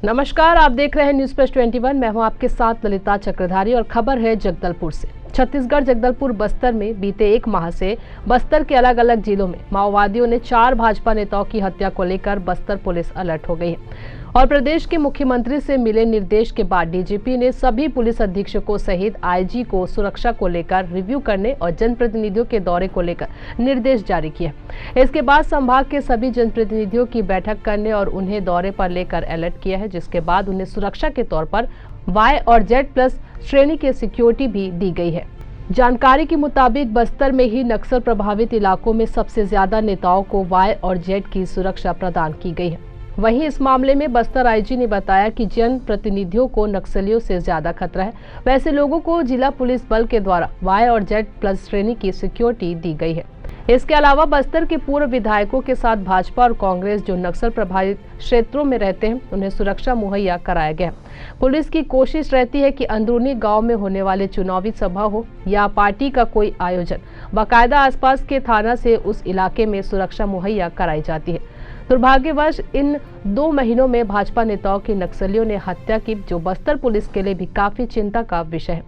नमस्कार, आप देख रहे हैं न्यूज प्लस 21। मैं हूं आपके साथ ललिता चक्रधारी और खबर है जगदलपुर से। छत्तीसगढ़ जगदलपुर बस्तर में बीते एक माह से बस्तर के अलग अलग जिलों में माओवादियों ने 4 भाजपा नेताओं की हत्या को लेकर बस्तर पुलिस अलर्ट हो गई है और प्रदेश के मुख्यमंत्री से मिले निर्देश के बाद डीजीपी ने सभी पुलिस अधीक्षकों सहित आईजी को सुरक्षा को लेकर रिव्यू करने और जनप्रतिनिधियों के दौरे को लेकर निर्देश जारी किए। इसके बाद संभाग के सभी जनप्रतिनिधियों की बैठक करने और उन्हें दौरे पर लेकर अलर्ट किया है, जिसके बाद उन्हें सुरक्षा के तौर पर Y और Z+ श्रेणी की सिक्योरिटी भी दी गई है। जानकारी के मुताबिक बस्तर में ही नक्सल प्रभावित इलाकों में सबसे ज्यादा नेताओं को Y और Z की सुरक्षा प्रदान की गई है। वहीं इस मामले में बस्तर आईजी ने बताया कि जन प्रतिनिधियों को नक्सलियों से ज्यादा खतरा है, वैसे लोगों को जिला पुलिस बल के द्वारा Y और Z+ श्रेणी की सिक्योरिटी दी गई है। इसके अलावा बस्तर के पूर्व विधायकों के साथ भाजपा और कांग्रेस जो नक्सल प्रभावित क्षेत्रों में रहते हैं उन्हें सुरक्षा मुहैया कराया गया। पुलिस की कोशिश रहती है कि अंदरूनी गांव में होने वाले चुनावी सभा हो या पार्टी का कोई आयोजन, बाकायदा आसपास के थाना से उस इलाके में सुरक्षा मुहैया कराई जाती है। दुर्भाग्यवश इन 2 महीनों में भाजपा नेताओं की नक्सलियों ने हत्या की, जो बस्तर पुलिस के लिए भी काफी चिंता का विषय है।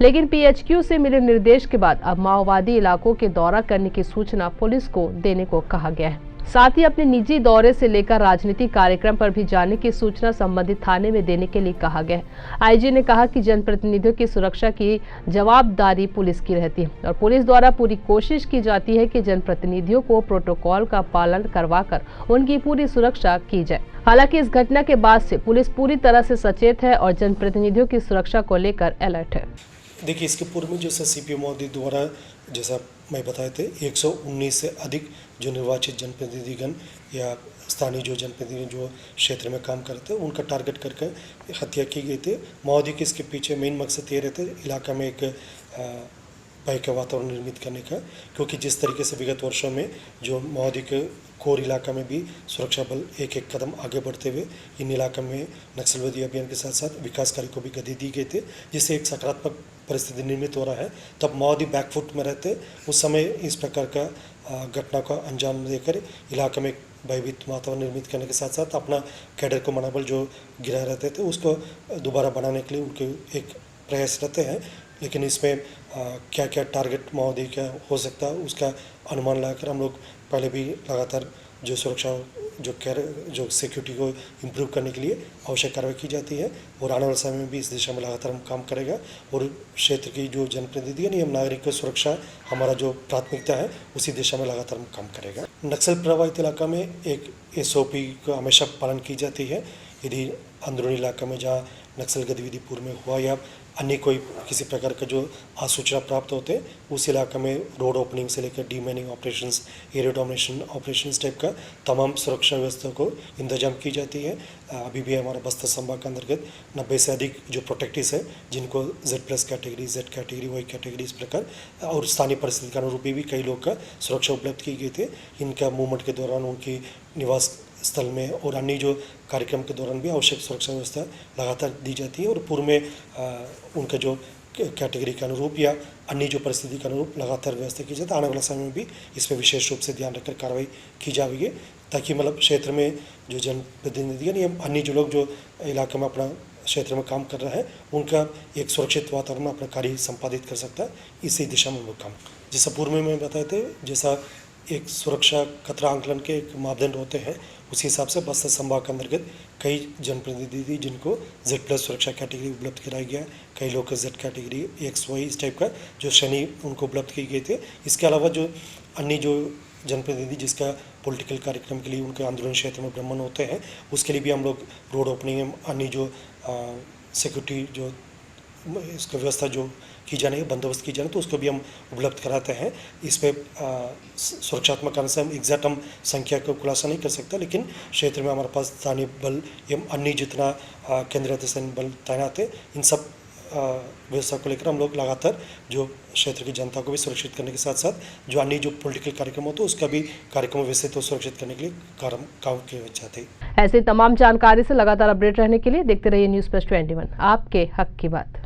लेकिन PHQ से मिले निर्देश के बाद अब माओवादी इलाकों के दौरा करने की सूचना पुलिस को देने को कहा गया है। साथ ही अपने निजी दौरे से लेकर राजनीतिक कार्यक्रम पर भी जाने की सूचना संबंधित थाने में देने के लिए कहा गया है। आईजी ने कहा कि जनप्रतिनिधियों की सुरक्षा की जवाबदारी पुलिस की रहती है और पुलिस द्वारा पूरी कोशिश की जाती है कि जनप्रतिनिधियों को प्रोटोकॉल का पालन करवाकर उनकी पूरी सुरक्षा की जाए। हालांकि इस घटना के बाद से पुलिस पूरी तरह से सचेत है और जनप्रतिनिधियों की सुरक्षा को लेकर अलर्ट है। देखिए, इसके पूर्व में जैसा CPO महोदय द्वारा जैसा मैं बताए थे 119 से अधिक जो निर्वाचित जनप्रतिनिधिगण या स्थानीय जो जनप्रतिनिधि जो क्षेत्र में काम करते हैं उनका टारगेट करके हत्या की गई थी। महोदय के इसके पीछे मेन मकसद ये रहता है इलाका में एक भय का वातावरण निर्मित करने का, क्योंकि जिस तरीके से विगत वर्षों में जो महोदय के कोर इलाका में भी सुरक्षा बल एक एक कदम आगे बढ़ते हुए इन इलाका में नक्सलवादी अभियान के साथ साथ विकास कार्य को भी गति दी गई थी, जिससे एक सकारात्मक परिस्थिति निर्मित हो रहा है। तब महोदय बैकफुट में रहते उस समय इस प्रकार का घटना को अंजाम देकर इलाके में भयभीत वातावरण निर्मित करने के साथ साथ अपना कैडर को मनोबल जो गिरा रहते थे उसको दोबारा बढ़ाने के लिए उनके एक प्रयास रहते हैं। लेकिन इसमें क्या क्या टारगेट महोदय क्या हो सकता है उसका अनुमान लगाकर हम लोग पहले भी लगातार जो सुरक्षा जो सिक्योरिटी को इम्प्रूव करने के लिए आवश्यक कार्रवाई की जाती है और आने वाले समय में भी इस दिशा में लगातार हम काम करेगा और क्षेत्र की जो जनप्रतिनिधि है नियम नागरिक की सुरक्षा हमारा जो प्राथमिकता है उसी दिशा में लगातार हम काम करेगा। नक्सल प्रभावित इलाका में एक SOP को हमेशा पालन की जाती है। यदि अंदरूनी इलाका में जहाँ नक्सल गतिविधि पूर्व में हुआ या अन्य कोई किसी प्रकार का जो सूचना प्राप्त होते हैं उस इलाका में रोड ओपनिंग से लेकर demining operations, area domination operations type का तमाम सुरक्षा व्यवस्था को इंतजाम की जाती है। अभी भी हमारा बस्तर संभाग के अंतर्गत 90 से अधिक जो प्रोटेक्टिव्स है जिनको Z+ category, Z category, Y category इस प्रकार और स्थानीय परिस्थिति के अनुरूप भी कई लोग का सुरक्षा उपलब्ध की गई थी। इनका मूवमेंट के दौरान उनकी निवास स्थल में और अन्य जो कार्यक्रम के दौरान भी आवश्यक सुरक्षा व्यवस्था लगातार दी जाती है और पूर्व में उनका जो कैटेगरी के अनुरूप या अन्य जो परिस्थिति के अनुरूप लगातार व्यवस्था की जाती है। आने वाले समय में भी इस पर विशेष रूप से ध्यान रखकर कार्रवाई की जाएगी ताकि मतलब क्षेत्र में जो जनप्रतिनिधि या अन्य जो लोग जो इलाके में अपना क्षेत्र में काम कर रहा है उनका एक सुरक्षित वातावरण में अपना कार्य संपादित कर सकता है। इसी दिशा में हम लोग काम जैसा पूर्व में मैं बताए थे जैसा एक सुरक्षा खतरा आंकलन के एक मापदंड होते हैं उसी हिसाब से बस्तर संभाग के अंतर्गत कई जनप्रतिनिधि जिनको Z+ सुरक्षा कैटेगरी उपलब्ध कराई गया, कई लोग को Z कैटेगरी XY इस टाइप का जो श्रेणी उनको उपलब्ध की गई थे। इसके अलावा जो अन्य जो जनप्रतिनिधि जिसका पॉलिटिकल कार्यक्रम के लिए उनके अंदरूनी क्षेत्र में भ्रमण होते हैं उसके लिए भी हम लोग रोड ओपनिंग अन्य जो सिक्योरिटी जो इसका व्यवस्था जो की जाने है बंदोबस्त की जाने तो उसको भी हम उपलब्ध कराते हैं। इस पर सुरक्षात्मक कारण से हम एग्जैक्ट हम संख्या को खुलासा नहीं कर सकता, लेकिन क्षेत्र में हमारे पास स्थानीय बल एवं अन्य जितना केंद्रीय सैन्य बल तैनात है इन सब व्यवस्था को लेकर हम लोग लगातार जो क्षेत्र की जनता को भी सुरक्षित करने के साथ साथ जो अन्य जो पॉलिटिकल कार्यक्रम होते हैं उसका भी कार्यक्रम व्यवस्थित तो सुरक्षित करने के लिए काम किए जाते हैं। ऐसे तमाम जानकारी से लगातार अपडेट रहने के लिए देखते रहिए न्यूज़ प्लस 21, आपके हक की बात।